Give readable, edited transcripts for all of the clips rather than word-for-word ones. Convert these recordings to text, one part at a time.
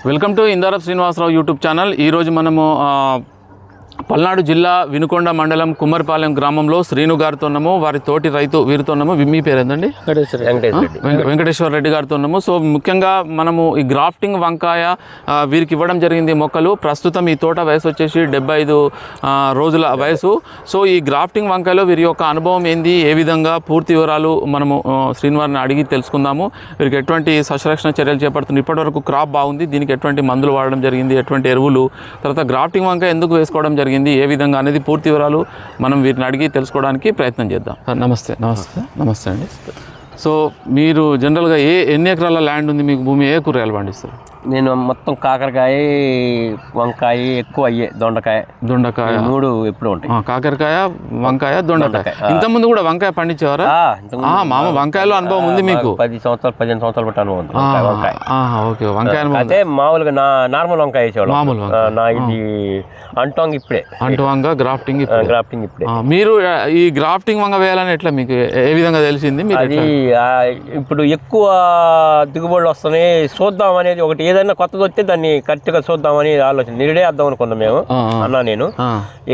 Welcome to ఇందారప్ Srinivasarao YouTube channel. ఈరోజు మనము పల్నాడు జిల్లా వినుకొండ మండలం కుమ్మరిపాలెం గ్రామంలో శ్రీను గారితో ఉన్నాము, వారి తోటి రైతు వీరితో ఉన్నాము. మీ పేరు ఏంటండి? వెంకటేశ్వర రెడ్డి గారితో ఉన్నాము. సో ముఖ్యంగా మనము ఈ గ్రాఫ్టింగ్ వంకాయ వీరికి ఇవ్వడం జరిగింది మొక్కలు. ప్రస్తుతం ఈ తోట వయసు వచ్చేసి 75 రోజుల వయసు. సో ఈ గ్రాఫ్టింగ్ వంకాయలో వీరి యొక్క అనుభవం ఏంది, ఏ విధంగా పూర్తి వివరాలు మనము శ్రీను వారిని అడిగి తెలుసుకుందాము. వీరికి ఎటువంటి సస్యరక్షణ చర్యలు చేపడుతుంది, ఇప్పటివరకు క్రాప్ బాగుంది, దీనికి ఎటువంటి మందులు వాడడం జరిగింది, ఎటువంటి ఎరువులు, తర్వాత గ్రాఫ్టింగ్ వంకాయ ఎందుకు వేసుకోవడం జరిగింది, ఏ విధంగా అనేది పూర్తి వివరాలు మనం వీరిని అడిగి తెలుసుకోవడానికి ప్రయత్నం చేద్దాం. నమస్తే అండి. సో మీరు జనరల్గా ఎన్ని ఎకరాల ల్యాండ్ ఉంది మీకు? భూమి ఏ కూరగాయలు పండిస్తారు? నేను మొత్తం కాకరకాయ, వంకాయ, ఎక్కువ అయ్యే దొండకాయ 3 ఎప్పుడు ఉంటాయి. కాకరకాయ, వంకాయ, దొండకాయ. ఇంతకుముందు కూడా వంకాయ పండించేవారా? మామ వంకాయలో అనుభవం ఉంది మీకు? 15 సంవత్సరాలు బట్టి అనుభవం ఉంది. ఓకే, వంకాయ అయితే మామూలుగా నార్మల్ వంకాయ వేసేవాళ్ళు. నా ఇది అంటాంగ్ ఇప్పుడే, అంటువంగ గ్రాఫ్టింగ్ ఇప్పుడే. మీరు ఈ గ్రాఫ్టింగ్ వంగ వేయాలని ఎట్లా మీకు ఏ విధంగా తెలిసింది? అది ఇప్పుడు ఎక్కువ దిగుబడులు వస్తున్నాయి, చూద్దాం అనేది ఒకటి, ఏదైనా కొత్తది వస్తే దాన్ని కరెక్ట్గా చూద్దామని ఆలోచన నిరుడే వేద్దాం అనుకున్నాం మేము నేను.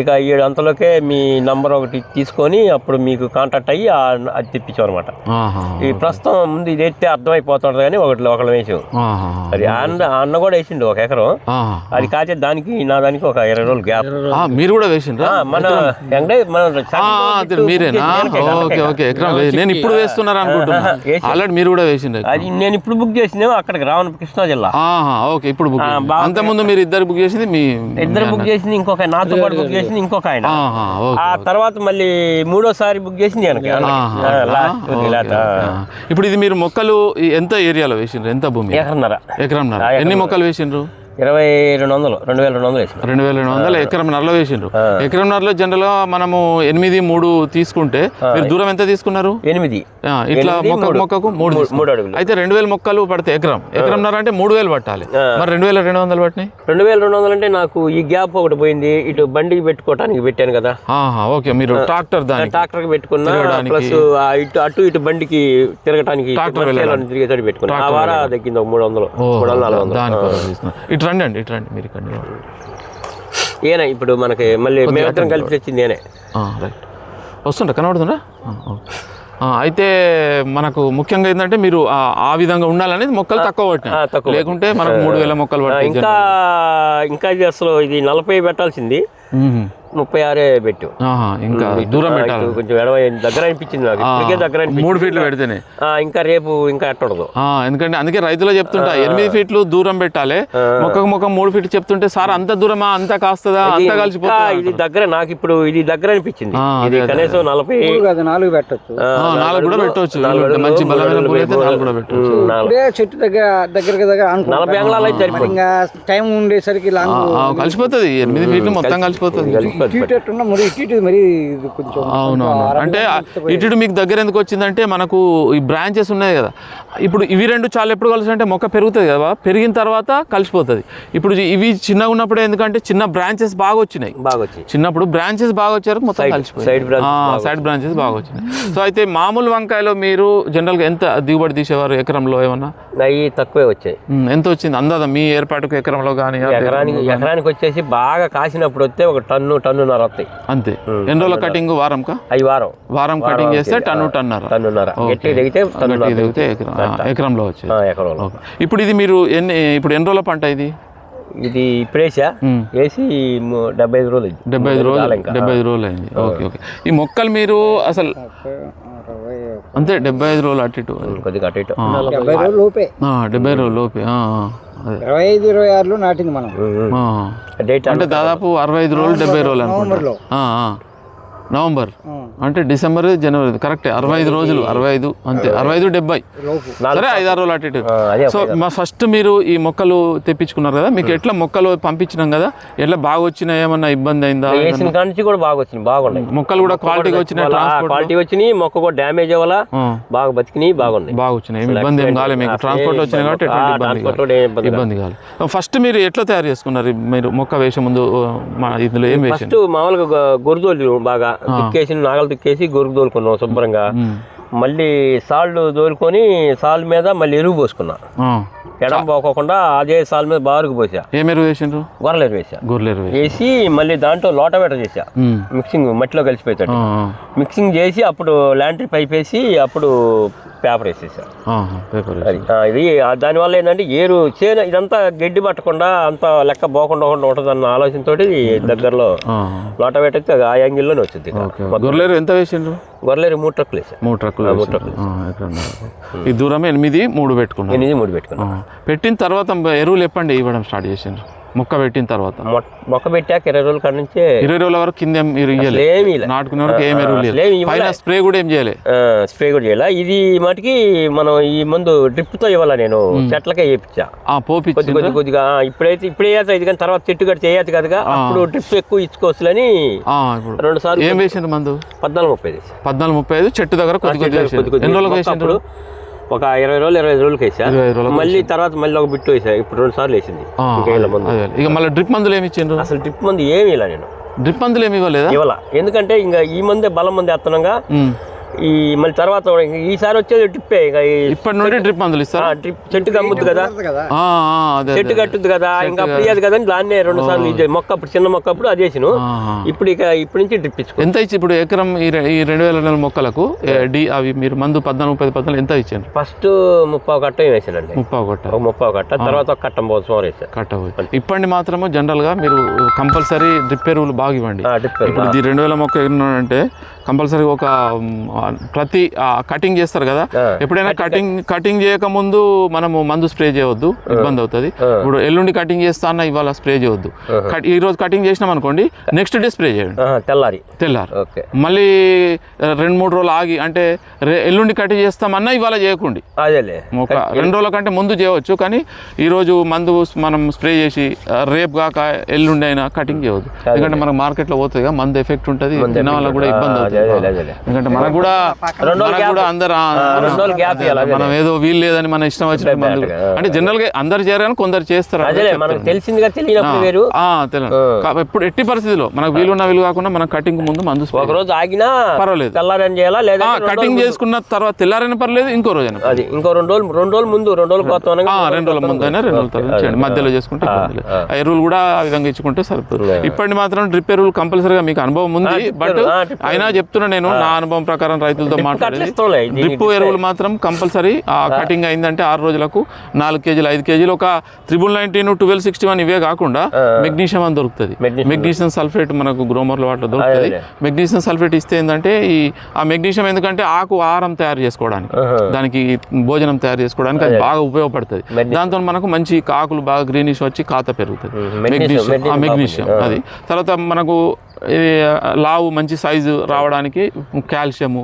ఇక 7 అంతలోకే మీ నంబర్ ఒకటి తీసుకొని అప్పుడు మీకు కాంటాక్ట్ అయ్యి అది తెప్పించాం అనమాట. ఈ ప్రస్తుతం ముందు ఇది అయితే అర్థమైపోతుంది కానీ ఒకళ్ళు వేసాం. అది అన్న కూడా వేసిండు 1 ఎకరం. అది కాచే దానికి నా దానికి ఒక 20 రోజులు గ్యాప్. మీరు కూడా వేసిండ్రు? నేను ఇప్పుడు వేస్తున్నారు అనుకుంటున్నా. ఆల్రెడీ మీరు కూడా వేసిండ్రు? అది నేను ఇప్పుడు బుక్ చేసిన అక్కడికి రావణ కృష్ణా జిల్లా. ఓకే, ఇప్పుడు బుక్. అంత ముందు మీరు ఇద్దరు బుక్ చేసింది? ఇద్దరు బుక్ చేసింది, ఇంకొక నాతో పాటు బుక్ చేసింది ఇంకొక ఆయన. ఆ తర్వాత మళ్ళీ 3వసారి బుక్ చేసింది. ఇప్పుడు ఇది మీరు మొక్కలు ఎంత ఏరియాలో వేసిండ్రు? ఎంత భూమి? ఎకరంన్నర. ఎన్ని మొక్కలు వేసిండ్రు? 2200 వేసిండ్రు. 2200 ఎకరంన్నరలో వేసిండ్రు. ఎకరంన్నరలో జనరల్ గా మనము 8-3 తీసుకుంటే మీరు దూరం ఎంత తీసుకున్నారు? 8. ఇట్లా మొక్కకు 3 అడుగులు. అయితే 2000 మొక్కలు పడితే ఎకరంన్నర అంటే 3000 పట్టాలి. మరి 2200 పట్టినాయి? 2200 అంటే నాకు ఈ గ్యాప్ ఒకటి పోయింది. ఇటు బండికి పెట్టుకోవడానికి పెట్టాను కదా. ఓకే, మీరు ట్రాక్టర్ కి పెట్టుకున్నా, ప్లస్ ఇటు బండికి తిరగడానికి తిరిగేసరికి పెట్టుకున్నా. ఆ వారా తగ్గింది 300-400. ఇటు రండి మీరు ఇక్కడ. ఏనా ఇప్పుడు మనకి మళ్ళీ మేమిద్దరం కలిపి తెచ్చింది ఏనే. రైట్, వస్తుంటా కనబడుతుందా? అయితే మనకు ముఖ్యంగా ఏంటంటే మీరు ఆ విధంగా ఉండాలనేది మొక్కలు తక్కువ పట్టినాయి, లేకుంటే మనకు 3000 మొక్కలు పట్టాయి. ఇంకా ఇది అసలు ఇది 40 పెట్టాల్సింది 36 పెట్టు. ఇంకా దూరం పెట్టాలి, కొంచెం దగ్గర అనిపించింది నాకు. 3 ఫీట్లు పెడితేనే ఇంకా రేపు ఇంకా ఎట్టడదు. ఎందుకంటే అందుకే రైతులు చెప్తుంటా 8 ఫీట్లు దూరం పెట్టాలి, మొక్క 3 ఫీట్లు చెప్తుంటే సార్ అంత దూరమా, అంత కాస్తుందా, అంత కలిసిపోతా. ఇది దగ్గర నాకు ఇప్పుడు ఇది దగ్గర అనిపించింది. కనీసం 4 పెట్టచ్చు, 4 కూడా పెట్టవచ్చు. మంచి బలమైన పూలు అయితే 4 కూడా పెట్టవచ్చు. చెట్టు దగ్గర 40 అంగుళాలు అయితే సరిపోతుంది. టైం ఉండేసరికి కలిసిపోతుంది. 8 ఫీట్లు మొత్తం కలిసిపోతుంది. అవునవును. అంటే ఇటు మీకు దగ్గర ఎందుకు వచ్చిందంటే మనకు ఈ బ్రాంచెస్ ఉన్నాయి కదా, ఇప్పుడు ఇవి 2 చాలా ఎప్పుడు కలిసి అంటే మొక్క పెరుగుతుంది కదా, పెరిగిన తర్వాత కలిసిపోతుంది. ఇప్పుడు ఇవి చిన్నగా ఉన్నప్పుడు ఎందుకంటే చిన్న బ్రాంచెస్ బాగా వచ్చినాయి, చిన్నప్పుడు బ్రాంచెస్ బాగా వచ్చారు, మొత్తం కలిసిపోయి సైడ్ బ్రాంచెస్ బాగా వచ్చినాయి. సో అయితే మామూలు వంకాయలో మీరు జనరల్గా ఎంత దిగుబడి తీసేవారు ఎకరంలో? ఏమన్నా తక్కువే వచ్చాయి. ఎంత వచ్చింది అందాదా మీ ఏర్పాటుకు ఎకరంలో? కానీ ఎకరానికి వచ్చేసి బాగా కాసినప్పుడు వస్తే 1 టన్నున్నర వస్తాయి అంతే. ఎన్ని రోజుల కటింగ్? వారంకా? వారం కటింగ్ చేస్తే టన్నున్నర దిగితే ఎకరంలో వచ్చేది. ఇప్పుడు ఇది మీరు ఇప్పుడు ఎన్ని రోజుల పంట ఇది? ఇది ఇప్పుడు వేసి 75 రోజులు. 75 రోజులు అయింది. ఓకే. ఈ మొక్కలు మీరు అసలు అంతే 75 రోజులు అటు ఇటు, కొద్దిగా అటు ఇటు 70 రోజులు లోపే. 70 రోజులు లోపే. 25-26లో నాటింది మనం. అంటే దాదాపు 65 రోజులు 70 రోజులు అనుకుంటా. నవంబర్ అంటే డిసెంబర్, జనవరి, కరెక్టే. 65 రోజులు, 65 అంతే, 65-70 సరే, 5-6 రోజులు అటు ఇటు. సో ఫస్ట్ మీరు ఈ మొక్కలు తెప్పించుకున్నారు కదా, మీకు ఎట్లా మొక్కలు పంపించినాం కదా, ఎట్లా బాగా వచ్చినాయి? ఏమన్నా ఇబ్బంది అయిందా? కూడా బాగా వచ్చినాయి, బాగున్నాయి మొక్కలు కూడా క్వాలిటీగా వచ్చినాయి, క్వాలిటీ వచ్చినాయి, మొక్క కూడా డ్యామేజ్ అవ్వాలా, బాగా బతికినాయి, బాగా వచ్చినాయి. ఇబ్బంది ఏం కాలేదు మీకు, ట్రాన్స్పోర్ట్ వచ్చినాయి కాబట్టి ఇబ్బంది కాలేదు. ఫస్ట్ మీరు ఎట్లా తయారు చేసుకున్నారు? మీరు మొక్క వేసే ముందు ఇందులో ఏం వేసారు? మామూలుగా గొర్రెలు బాగా నాగలు తిక్కేసి గొరుగు తోలుకున్నాం శుభ్రంగా. మళ్ళీ సాళ్ళు దోలుకొని సాల్ మీద మళ్ళీ ఎరువు పోసుకున్నా, ఎడం పోకోకుండా అదే సాల్ మీద బారుకు పోసా. ఏం ఎరువు వేసిండ్రు? గొర్రెలు ఎరువు వేసా. గొర్రెలు ఎరువు వేసి మళ్ళీ దాంట్లో లోటవేట చేసా, మిక్సింగ్ మట్టిలో కలిసిపోతాడు. మిక్సింగ్ చేసి అప్పుడు ల్యాండ్రీ పైప్ వేసి అప్పుడు పేపర్ వేసేసా. ఇది దానివల్ల ఏంటంటే ఏరు చేను ఇదంతా గడ్డి పట్టకుండా అంత లెక్క పోకుండా ఉంటుంది అన్న ఆలోచనతో దగ్గరలో లోటవేట అయితే ఆ యాంగిల్లోనే వచ్చింది. గొర్రెలు ఎంత వేసిండ్రు? గొర్రెలు 3 ట్రక్కులు వేసా. 3 ట్రక్కులు. ఈ దూరం 8 3 పెట్టుకున్నాం. 8 3 పెట్టుకున్నాం. పెట్టిన తర్వాత ఎరువులు ఎప్పండి ఇవ్వడం స్టార్ట్ చేసిండ్రు? మొక్క పెట్టిన తర్వాత మొక్క పెట్టాక 20 రోజుల కాడ నుంచి 20 రోజుల వరకు కింద నాటుకునే వరకు ఏం ఎరువులు లేదు. స్ప్రే కూడా ఏం చేయలేదు. స్ప్రే కూడా చేయాలి. ఇది మటుకి మనం ఈ మందు డ్రిప్ తో ఇవ్వాలా, నేను చెట్లకే వేయించా కొద్దిగా. ఇప్పుడే వేయచ్చు ఇది, కానీ తర్వాత చెట్టు కట్టి చేయచ్చు కదా, అప్పుడు డ్రిప్ ఎక్కువ ఇచ్చుకోవచ్చులని 2 సార్లు. ఏం వేసిండ్రు మందు? 14-35. 14-35 చెట్టు దగ్గర ఎన్ని రోజులకు వేసిండ్రు? ఒక 20 రోజులు 25 రోజులకి వేసా. మళ్ళీ తర్వాత మళ్ళీ ఒక బిట్టు వేసా. ఇప్పుడు 2 సార్లు వేసింది. ఇక మళ్ళీ డ్రిప్ మందులు ఏమి ఇచ్చిండ్రు? అసలు డ్రిప్ మందు ఏమి ఇలా నేను డ్రిప్ మందులు ఏమి ఇవ్వలేదా? ఇవ్వాల, ఎందుకంటే ఇంకా ఈ మందే బలం మంది వేస్తున్నాగా. ఈ మళ్ళీ తర్వాత ఈసారి వచ్చేది డ్రిప్పే. ఇప్పటి నుండి డ్రిప్ మందులు ఇస్తారా? డ్రిప్ చెట్టు కమ్ముద్ది కదా, చెట్టు కట్టుద్ది కదా, ఇంకా అప్పుడు ఇయ్యదు కదా, దాన్నే 2 సార్లు ఇది మొక్క అప్పుడు చిన్న మొక్క అప్పుడు అది చేసిను. ఇప్పుడు ఇప్పటి నుంచి డ్రిప్ ఇచ్చుకో. ఎంత ఇచ్చి ఇప్పుడు ఎకరం ఈ 2000 మొక్కలకు అవి మీరు మందు 14-30 ఎంత ఇచ్చారు? ఫస్ట్ 30 కట్ట వేసానండి. 30 కట్ట తర్వాత ఒక కట్టం పోసం వేసా. ఇప్పటి మాత్రము జనరల్ గా మీరు కంపల్సరీ డ్రిప్ ఎరువులు బాగా ఇవ్వండి. ఇప్పుడు ఈ 2000 మొక్క అంటే కంపల్సరీ ఒక ప్రతి కటింగ్ చేస్తారు కదా, ఎప్పుడైనా కటింగ్ చేయక ముందు మనము మందు స్ప్రే చేయవద్దు, ఇబ్బంది అవుతుంది. ఇప్పుడు ఎల్లుండి కటింగ్ చేస్తా అన్న ఇవాళ స్ప్రే చేయవద్దు. ఈ రోజు కటింగ్ చేసినాం అనుకోండి, నెక్స్ట్ డే స్ప్రే చేయండి. తెల్లారి మళ్ళీ 2-3 రోజులు ఆగి, అంటే ఎల్లుండి కటింగ్ చేస్తామన్నా ఇవాళ చేయకండి. ఒక 2 రోజుల కంటే ముందు చేయవచ్చు, కానీ ఈ రోజు మందు మనం స్ప్రే చేసి రేపు కాక ఎల్లుండి అయినా కటింగ్ చేయవద్దు. ఎందుకంటే మనకు మార్కెట్లో పోతుంది మందు ఎఫెక్ట్ ఉంటుంది, తిన్న వాళ్ళకి కూడా ఇబ్బంది అవుతుంది. ఎందుకంటే మనకు కూడా అందరు మనం ఏదో వీలు లేదని మన ఇష్టం వచ్చిన మందు, అంటే జనరల్ గా అందరు చేయరు కానీ కొందరు చేస్తారు. ఇప్పుడు ఎట్టి పరిస్థితిలో మనకు వీలున్న వీలు కాకుండా మనం కటింగ్ ముందు మందు ఒక రోజు ఆగినా పర్వాలేదు, కటింగ్ చేసుకున్న తర్వాత తెల్లారైనా పర్లేదు, ఇంకో రోజు అయినా ఇంకో 2 రోజుల ముందు 2 రోజుల ముందు అయినా 2 రోజుల తర్వాత మధ్యలో చేసుకుంటే ఎరువులు కూడా ఆ విధంగా ఇచ్చుకుంటే సరిపోతుంది. ఇప్పటి మాత్రం డ్రిప్ ఎరువులు కంపల్సరీగా మీకు అనుభవం ఉంది, బట్ అయినా చెప్తున్నా నేను నా అనుభవం ప్రకారం రైతులతో మాట్లాడేది, డ్రిప్ ఎరువులు మాత్రం కంపల్సరీ కటింగ్ అయిందంటే 6 రోజులకు 4 కేజీలు 5 కేజీలు ఒక 9919 1261 ఇవే కాకుండా మెగ్నీషియం అని దొరుకుతుంది. మెగ్నీషియం సల్ఫేట్ మనకు గ్రోమర్ల వాటిలో దొరుకుతుంది. మెగ్నీషియం సల్ఫేట్ ఇస్తే ఏంటంటే ఆ మెగ్నీషియం ఎందుకంటే ఆకు ఆహారం తయారు చేసుకోవడానికి, దానికి భోజనం తయారు చేసుకోవడానికి అది బాగా ఉపయోగపడుతుంది. దాంతో మనకు మంచి ఆకులు బాగా గ్రీనిష్ వచ్చి కాత పెరుగుతుంది మెగ్నీషియం. అది తర్వాత మనకు లావు మంచి సైజు రావడానికి కాల్షియము,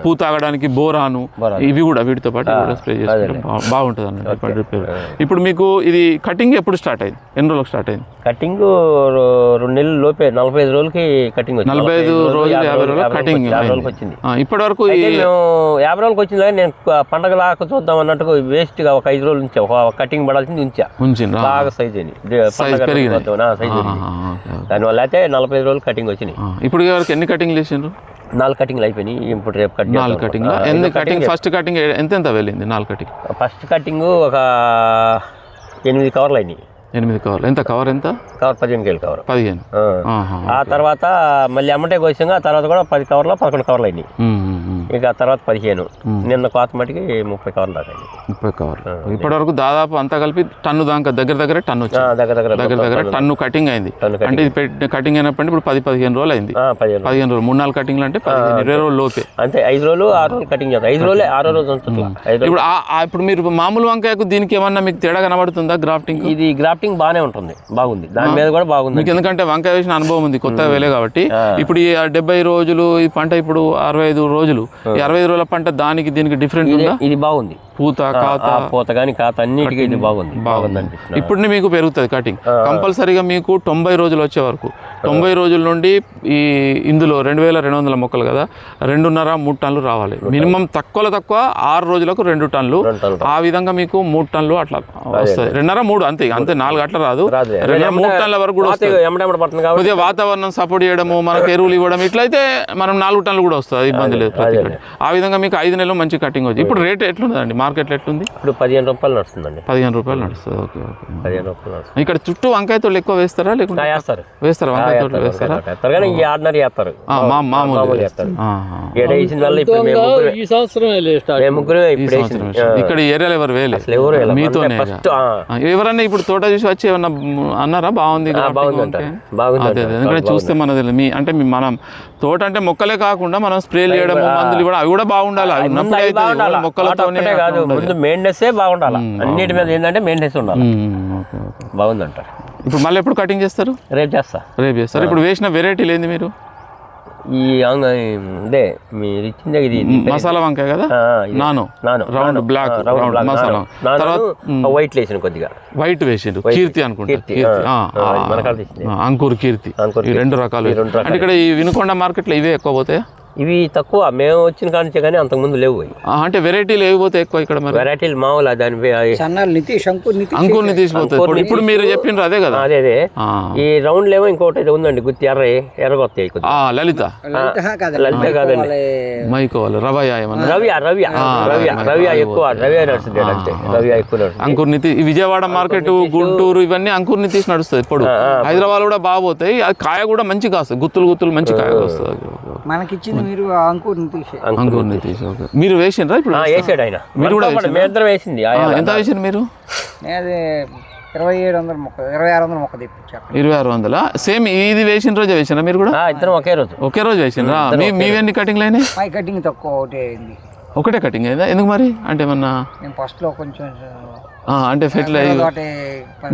పూత ఆగడానికి బోరాను, ఇవి కూడా వీటితో పాటు స్ప్రే చేసుకుంటే బాగుంటుంది అన్నట్టు. ఇప్పుడు మీకు ఇది కటింగ్ ఎప్పుడు స్టార్ట్ అయింది? ఎన్ని రోజులకు స్టార్ట్ అయింది? కటింగ్ 2 నెలల లోపే 45 రోజులకి కటింగ్ వచ్చింది. 45 రోజులు 50 రోజులు కటింగ్ వచ్చింది. ఇప్పటి వరకు 50 రోజులకి వచ్చింది. కానీ నేను పండగ లాగా చూద్దాం అన్నట్టుగా వేస్ట్ గా ఒక 5 రోజులు ఉంచా, ఒక కటింగ్ పడాల్సింది ఉంచా, బాగా సైజ్ అయింది, దానివల్ల అయితే 45 రోజులు కటింగ్ వచ్చినాయి. ఇప్పుడు ఎన్ని కటింగ్లు వేసిండ్రు? 4 కటింగ్లు అయిపోయినాయి. ఇప్పుడు రేపు 4 కటింగ్. ఫస్ట్ కటింగ్ ఎంత వెళ్ళింది? 4 కటింగ్ ఫస్ట్ కటింగ్ ఒక 8 కవర్లు అయినాయి. 8 కవర్లు. ఎంత కవర్? ఎంత కవర్? 15 కేజీల కవర్. 15. ఆ తర్వాత మళ్ళీ అమ్మటే కోసంగా ఆ తర్వాత కూడా 10 కవర్లు 11 కవర్లు అయినాయి. ఇక తర్వాత 15. నిన్న కోత మటుకి 30 కవర్లు దాకా. 30 కవర్లు. ఇప్పటి వరకు దాదాపు అంతా కలిపి టన్ను దాకా దగ్గర టన్ను వచ్చింది. దగ్గర టన్ను కటింగ్ అయింది. అంటే ఇది కటింగ్ అయినప్పుడు ఇప్పుడు 10-15 రోజులు అయింది. 15 రోజులు 3-4 కటింగ్లు అంటే 20 రోజులు లోపే. అంతే 5 రోజులు 6 రోజులు కటింగ్ చేస్తాం. 5 రోజులే 6 రోజు ఉంటుంది. ఇప్పుడు మీరు మామూలు వంకాయకు దీనికి ఏమన్నా మీకు తేడా కనబడుతుందా? గ్రాఫ్టింగ్ ఇది గ్రాఫ్టింగ్ బాగానే ఉంటుంది, బాగుంది, దాని మీద కూడా బాగుంది. మీకు ఎందుకంటే వంకాయ వేసిన అనుభవం ఉంది, కొత్తగా వేలే కాబట్టి. ఇప్పుడు ఈ 70 రోజులు ఈ పంట ఇప్పుడు 65 రోజులు, ఈ 65 రోజుల పంట దానికి దీనికి డిఫరెంట్ ఉందా? ఇది బాగుంది, పూత కాత పూత కానీ కాత అన్నిటికీ ఇది బాగుంది. ఇప్పుడు మీకు పెరుగుతుంది కటింగ్. కంపల్సరీగా మీకు 90 రోజులు వచ్చే వరకు 90 రోజుల నుండి ఈ ఇందులో 2200 మొక్కలు కదా 2.5-3 టన్నులు రావాలి మినిమం తక్కువలో తక్కువ 6 రోజులకు 2 టన్నులు ఆ విధంగా మీకు 3 టన్నులు అట్లా వస్తుంది 2.5-3 అంతే 4 అట్లా రాదు 2.5-3 టన్నుల వరకు కూడా వస్తుంది కొద్దిగా వాతావరణం సపోర్ట్ చేయడము మనకు ఎరువులు ఇవ్వడం ఇట్లయితే మనం 4 టన్నులు కూడా వస్తుంది ఇబ్బంది లేదు ప్రతి ఆ విధంగా మీకు 5 నెలలు మంచి కటింగ్ వచ్చి ఇప్పుడు రేట్ ఎట్లుందండి మార్కెట్లో ఎట్లుంది ఇప్పుడు 15 రూపాయలు నడుస్తుందండి 15 రూపాయలు నడుస్తుంది ఓకే 15 రూపాయలు నడుస్తుంది ఇక్కడ చుట్టూ వంకాయ తోటలు ఎక్కువ వేస్తారా లేకుంటే వేస్తారా వంకాయ తోటలు వేస్తారా కానీ ఈ ఆర్డినరీ వేస్తారు మామూలు వేస్తారు వేసిన వల్ల ఇప్పుడు ఈ సంవత్సరం ముగ్గురు ఇక్కడ ఈ ఏరియాలో ఎవరు వేయలేదు మీతోనే ఎవరన్నా ఇప్పుడు తోట చూసి వచ్చి ఏమన్నా అన్నారా బాగుంది అదే ఎందుకంటే చూస్తే మనది మీ అంటే మనం తోట అంటే మొక్కలే కాకుండా మనం స్ప్రేలు చేయడం మందులు ఇవ్వడం అవి కూడా బాగుండాలి అవి ఉన్నప్పుడు అయితే మొక్కలతోనే కాదు ముందు మెయింటెనెన్స్ బాగుండాలి అన్నిటి మీద ఏంటంటే మెయింటెనెన్స్ ఉండాలి బాగుందంటారు ఇప్పుడు మళ్ళీ ఎప్పుడు కటింగ్ చేస్తారు రేపు చేస్తారు ఇప్పుడు వేసిన వెరైటీలు ఏంది మీరు ఈ అదే మీరు ఇచ్చింది ఇది మసాలా వంకాయ కదా నాను రౌండ్ బ్లాక్ రౌండ్ మసాలా తర్వాత వైట్ వేసిన కొద్దిగా వైట్ వేసిండు కీర్తి అనుకుంటా అంకుర్ కీర్తి ఈ 2 రకాలు అంటే ఇక్కడ ఈ వినుకొండ మార్కెట్లో ఇవే ఎక్కువ పోతాయా ఇవి తక్కువ మేము వచ్చిన కానించే కానీ అంతకుముందు లేవు అంటే వెరైటీలు ఏవిపోతే ఎక్కువ ఇక్కడ మరి వెరైటీలు మామూలు దాని అంకుర్ నితీష్ పోతాయి ఇప్పుడు మీరు చెప్పిండ్రు అదే కదా అదే ఈ రౌండ్ లేమో ఇంకోటి అయితే ఉందండి గుర్తి ఎర్రగొత్తాయి లలిత కాదండి మైకోవాలి రవ్య ఎక్కువ రవ్య నడుస్తుంది అంతే రవ్య ఎక్కువ నడుస్తుంది అంకుర్ నితీష్ విజయవాడ మార్కెట్ గుంటూరు ఇవన్నీ అంకుర్ నితీష్ నడుస్తుంది ఇప్పుడు హైదరాబాద్ కూడా బాగా పోతాయి అది కాయ కూడా మంచిగా వస్తుంది గుత్తులు మంచి కాయ వస్తుంది మనకిచ్చింది మీరు అంకుర్ నితీష్ మీరు వేసిండ్రా ఇప్పుడు వేసాడు ఆయన మీరు కూడా వేసింది ఎంత వేసిండ్రు మీరు 2700 మొక్క 2600 మొక్క తెప్పించారు 2600 సేమ్ ఇది వేసిన రోజే వేసినా మీరు కూడా ఇద్దరం ఒకే రోజు వేసినరా మీవెన్ని కటింగ్లు అయినాయి పై కటింగ్ తక్కువ ఒకటే కటింగ్ అయిందా ఎందుకు మరి అంటే ఏమన్నా ఫస్ట్ లో కొంచెం అంటే ఫెర్టిలైజర్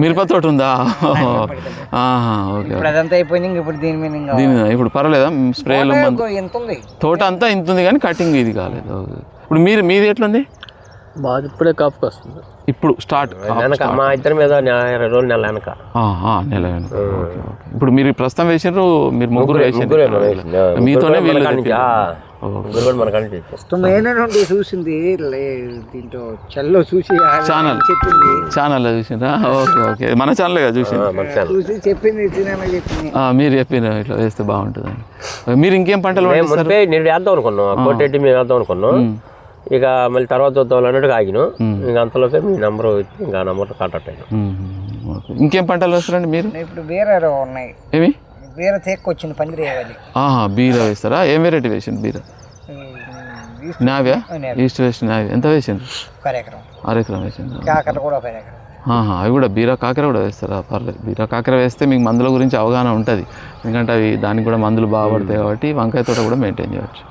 మిరప తోట ఉందా ఓకే అదంతా అయిపోయింది ఇప్పుడు దీని మీద ఇప్పుడు పర్వాలేదా స్ప్రేలు తోట అంతా ఇంత ఉంది కానీ కటింగ్ ఇది కాలేదు ఇప్పుడు మీది ఎట్లుంది బాగా ఇప్పుడే కాపుకి వస్తుంది ఇప్పుడు స్టార్ట్ మా ఇద్దరి మీద 20 రోజులు నెల వెనక ఇప్పుడు మీరు ప్రస్తుతం వేసినారు మీరు ముగ్గురు వేసారు మీతోనే చూసింది దీంట్లో చల్లో చూసి ఛానల్ చూసిందా ఓకే మన ఛానల్ చూసి చెప్పింది మీరు చెప్పిన ఇట్లా వేస్తే బాగుంటుంది మీరు ఇంకేం పంటలు నేను వేద్దాం అనుకున్నాం కోటెడ్డి మేము వేద్దాం అనుకున్నాం ఇక మళ్ళీ తర్వాత చూద్దాం అన్నట్టుగా ఆగిను ఇంకా అంతలోపే మీ నెంబర్ వచ్చి ఇంకా నెంబర్ కాంటాక్ట్ అయ్యాను ఇంకేం పంటలు వేస్తారండి మీరు ఇప్పుడు బీర ఉన్నాయి ఏమి బీర తేక్కొచ్చింది పందిరి వేయాలి బీర వేస్తారా ఏం వెరైటీ వేసింది బీర నావ్యా ఈస్ట్ వెస్ట్ నావ్యా ఎంత వేసింది అరెకరం వేసింది అవి కూడా బీరా కాకర కూడా వేస్తారా పర్లేదు బీరా కాకర వేస్తే మీకు మందుల గురించి అవగాహన ఉంటుంది ఎందుకంటే అవి దానికి కూడా మందులు బాగా పడతాయి కాబట్టి వంకాయ తోట కూడా మెయింటైన్ చేయవచ్చు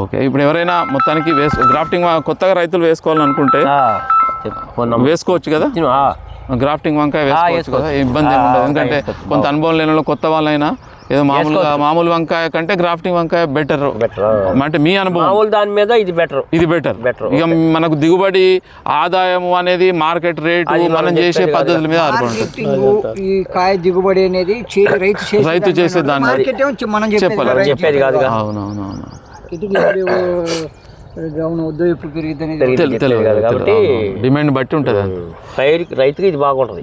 ఓకే ఇప్పుడు ఎవరైనా మొత్తానికి గ్రాఫ్టింగ్ కొత్తగా రైతులు వేసుకోవాలని అనుకుంటే వేసుకోవచ్చు కదా గ్రాఫ్టింగ్ వంకాయ వేసుకోవచ్చు కదా ఇబ్బంది ఏమి ఉండదు ఎందుకంటే కొంత అనుభవం లేని కొత్త వాళ్ళైనా ఏదో మామూలు వంకాయ కంటే గ్రాఫ్టింగ్ వంకాయ బెటర్ అంటే మీ అనుభవం దాని మీద ఇది బెటర్ ఇక మనకు దిగుబడి ఆదాయం అనేది మార్కెట్ రేటు మనం చేసే పద్ధతుల మీద ఆధారపడి ఈ కాయ దిగుబడి అనేది రైతు చేసే దాన్ని చెప్పేది కాదు అవునవునవును డిమాండ్ బట్టి ఉంటుంది రైతుకి ఇది బాగుంటుంది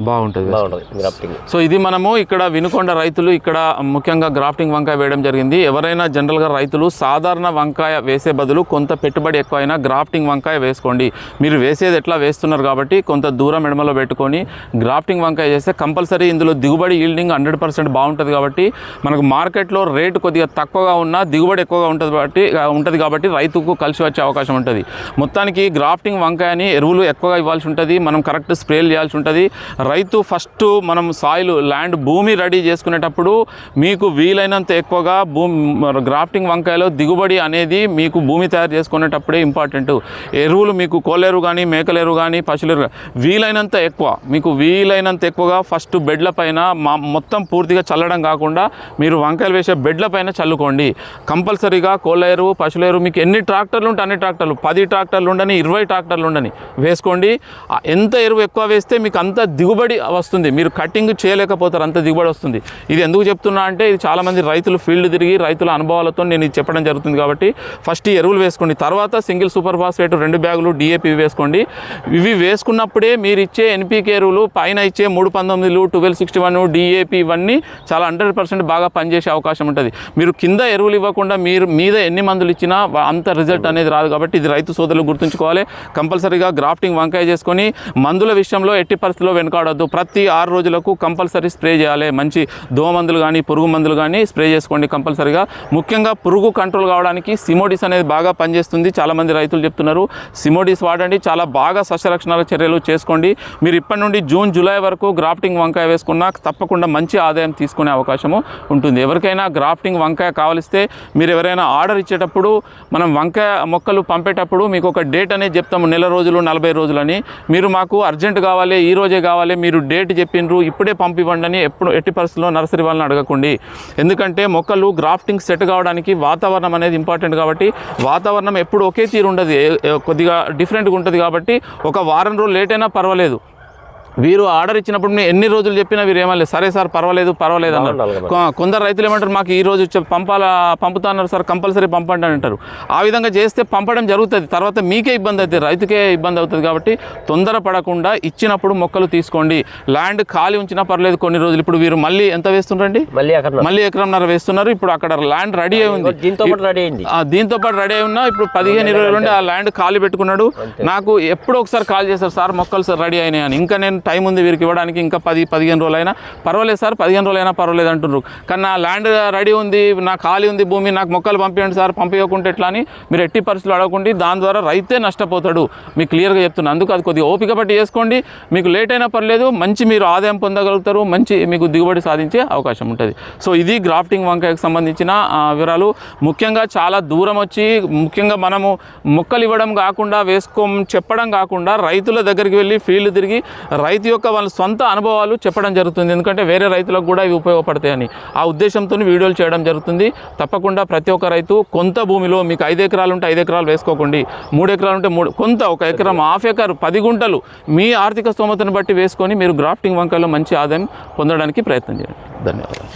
సో ఇది మనము ఇక్కడ వినుకొండ రైతులు ఇక్కడ ముఖ్యంగా గ్రాఫ్టింగ్ వంకాయ వేయడం జరిగింది ఎవరైనా జనరల్గా రైతులు సాధారణ వంకాయ వేసే బదులు కొంత పెట్టుబడి ఎక్కువైనా గ్రాఫ్టింగ్ వంకాయ వేసుకోండి మీరు వేసేది ఎట్లా వేస్తున్నారు కాబట్టి కొంత దూరం ఎడమలో పెట్టుకొని గ్రాఫ్టింగ్ వంకాయ చేస్తే కంపల్సరీ ఇందులో దిగుబడి ఈల్డింగ్ 100% బాగుంటుంది కాబట్టి మనకు మార్కెట్లో రేటు కొద్దిగా తక్కువగా ఉన్నా దిగుబడి ఎక్కువగా ఉంటుంది కాబట్టి రైతుకు కలిసి వచ్చే అవకాశం ఉంటుంది మొత్తానికి గ్రాఫ్టింగ్ వంకాయని ఎరువులు ఎక్కువగా ఇవ్వాల్సి ఉంటుంది మనం కరెక్ట్ స్ప్రేలు చేయాల్సి ఉంటుంది రైతు ఫస్ట్ మనం సాయిల్ ల్యాండ్ భూమి రెడీ చేసుకునేటప్పుడు మీకు వీలైనంత ఎక్కువగా గ్రాఫ్టింగ్ వంకాయలో దిగుబడి అనేది మీకు భూమి తయారు చేసుకునేటప్పుడే ఇంపార్టెంట్ ఎరువులు మీకు కోలేరు కానీ మేకలేరు కానీ పశువులేరు వీలైనంత ఎక్కువగా ఫస్ట్ బెడ్ల పైన మొత్తం పూర్తిగా చల్లడం కాకుండా మీరు వంకాయలు వేసే బెడ్ల పైన చల్లుకోండి కంపల్సరీగా కోలేరు పశువులేరు మీకు ఎన్ని ట్రాక్టర్లు ఉంటే అన్ని ట్రాక్టర్లు 10 ట్రాక్టర్లు ఉండని 20 ట్రాక్టర్లు ఉండని వేసుకోండి ఎంత ఎరువు ఎక్కువ వేస్తే మీకు అంత దిగుబడి వస్తుంది, మీరు కటింగ్ చేయలేకపోతారు, అంత దిగుబడి వస్తుంది. ఇది ఎందుకు చెప్తున్నా అంటే ఇది చాలామంది రైతులు ఫీల్డ్ తిరిగి రైతుల అనుభవాలతో నేను ఇది చెప్పడం జరుగుతుంది. కాబట్టి ఫస్ట్ ఈ ఎరువులు వేసుకోండి, తర్వాత సింగిల్ సూపర్ ఫాస్ఫేట్ 2 బ్యాగులు DAP వేసుకోండి. ఇవి వేసుకున్నప్పుడే మీరు ఇచ్చే NPK ఎరువులు పైన ఇచ్చే 319, 1261, DAP ఇవన్నీ చాలా 100% బాగా పనిచేసే అవకాశం ఉంటుంది. మీరు కింద ఎరువులు ఇవ్వకుండా మీరు మీద ఎన్ని మందులు ఇచ్చినా అంత రిజల్ట్ అనేది రాదు. కాబట్టి ఇది రైతు సోదరులు గుర్తుంచుకోవాలి. కంపల్సరీగా గ్రాఫ్టింగ్ వంకాయ చేసుకొని మందుల విషయంలో ఎట్టి పరిస్థితుల్లో వెనుకాడొద్దు. ప్రతి 6 రోజులకు కంపల్సరీ స్ప్రే చేయాలి. మంచి దోమ మందులు కానీ పురుగు మందులు కానీ స్ప్రే చేసుకోండి కంపల్సరీగా. ముఖ్యంగా పురుగు కంట్రోల్ కావడానికి సిమోడిస్ అనేది బాగా పనిచేస్తుంది. చాలామంది రైతులు చెప్తున్నారు సిమోడిస్ వాడండి, చాలా బాగా సస్యరక్షణ చర్యలు చేసుకోండి. మీరు ఇప్పటి నుండి జూన్ జూలై వరకు గ్రాఫ్టింగ్ వంకాయ వేసుకున్నా తప్పకుండా మంచి ఆదాయం తీసుకునే అవకాశము ఉంటుంది. ఎవరికైనా గ్రాఫ్టింగ్ వంకాయ కావలిస్తే మీరు ఎవరైనా ఆర్డర్ ఇచ్చేటప్పుడు మనం వంకాయ మొక్కలు పంపేటప్పుడు మీకు ఒక డేట్ అనేది చెప్తాము, 1 రోజులు 40 రోజులని. మీరు మాకు అర్జెంట్ కావాలి, ఈ రోజే కావాలి, మీరు డేట్ చెప్పిండ్రు ఇప్పుడే పంపివ్వండి అని ఎట్టి పరిస్థితుల్లో నర్సరీ వాళ్ళని అడగకండి. ఎందుకంటే మొక్కలు గ్రాఫ్టింగ్ సెట్ కావడానికి వాతావరణం అనేది ఇంపార్టెంట్. కాబట్టి వాతావరణం ఎప్పుడు ఒకే తీరు ఉండదు, కొద్దిగా డిఫరెంట్గా ఉంటుంది. కాబట్టి ఒక వారం రోజులు లేట్ అయినా పర్వాలేదు. వీరు ఆర్డర్ ఇచ్చినప్పుడు నేను ఎన్ని రోజులు చెప్పినా వీరు ఏమలేదు, సరే సార్ పర్వాలేదు అన్నారు. కొందరు రైతులు ఏమంటారు, మాకు ఈ రోజు పంపుతున్నారు సార్, కంపల్సరీ పంపండి అని అంటారు. ఆ విధంగా చేస్తే పంపడం జరుగుతుంది, తర్వాత మీకే ఇబ్బంది అవుతుంది, రైతుకే ఇబ్బంది అవుతుంది. కాబట్టి తొందరపడకుండా ఇచ్చినప్పుడు మొక్కలు తీసుకోండి. ల్యాండ్ ఖాళీ ఉంచినా పర్లేదు కొన్ని రోజులు. ఇప్పుడు వీరు మళ్ళీ ఎంత వేస్తుండ్రండి, మళ్ళీ 1.5 ఎకరం వేస్తున్నారు. ఇప్పుడు అక్కడ ల్యాండ్ రెడీ అయి ఉంది, దీంతో పాటు రెడీ అయి ఉన్నా. ఇప్పుడు 15-20 రోజులు ఆ ల్యాండ్ ఖాళీ పెట్టుకున్నాడు. నాకు ఎప్పుడో ఒకసారి కాల్ చేస్తారు, సార్ మొక్కలు సార్ రెడీ అయినాయి అని. ఇంకా నేను టైం ఉంది వీరికి ఇవ్వడానికి, ఇంకా 10-15 రోజులు అయినా పర్వాలేదు సార్, 15 రోజులు అయినా పర్వాలేదు అంటున్నారు. కానీ నా ల్యాండ్ రెడీ ఉంది, నా ఖాళీ ఉంది భూమి, నాకు మొక్కలు పంపించండి సార్, పంపించకుంటే ఎట్లా అని మీరు ఎట్టి పరిస్థితులు అడగకుండా. దాని ద్వారా రైతే నష్టపోతాడు, మీకు క్లియర్గా చెప్తున్నాను. అందుకు అది కొద్దిగా ఓపిక పట్టి చేసుకోండి. మీకు లేట్ అయినా పర్లేదు, మంచి మీరు ఆదాయం పొందగలుగుతారు, మంచి మీకు దిగుబడి సాధించే అవకాశం ఉంటుంది. సో ఇది గ్రాఫ్టింగ్ వంకాయకు సంబంధించిన వివరాలు. ముఖ్యంగా చాలా దూరం వచ్చి ముఖ్యంగా మనము మొక్కలు ఇవ్వడం కాకుండా చెప్పడం కాకుండా రైతుల దగ్గరికి వెళ్ళి ఫీల్డ్ తిరిగి రైతు యొక్క వాళ్ళ సొంత అనుభవాలు చెప్పడం జరుగుతుంది. ఎందుకంటే వేరే రైతులకు కూడా ఇవి ఉపయోగపడతాయని ఆ ఉద్దేశంతో వీడియోలు చేయడం జరుగుతుంది. తప్పకుండా ప్రతి ఒక్క రైతు కొంత భూమిలో, మీకు 5 ఎకరాలు ఉంటే 5 ఎకరాలు వేసుకోకండి, 3 ఎకరాలు ఉంటే 3, కొంత 1 ఎకరం, హాఫ్ ఎకర్, 10 గుంటలు మీ ఆర్థిక స్తోమతను బట్టి వేసుకొని మీరు గ్రాఫ్టింగ్ వంకాయలో మంచి ఆదాయం పొందడానికి ప్రయత్నం చేయండి. ధన్యవాదాలు.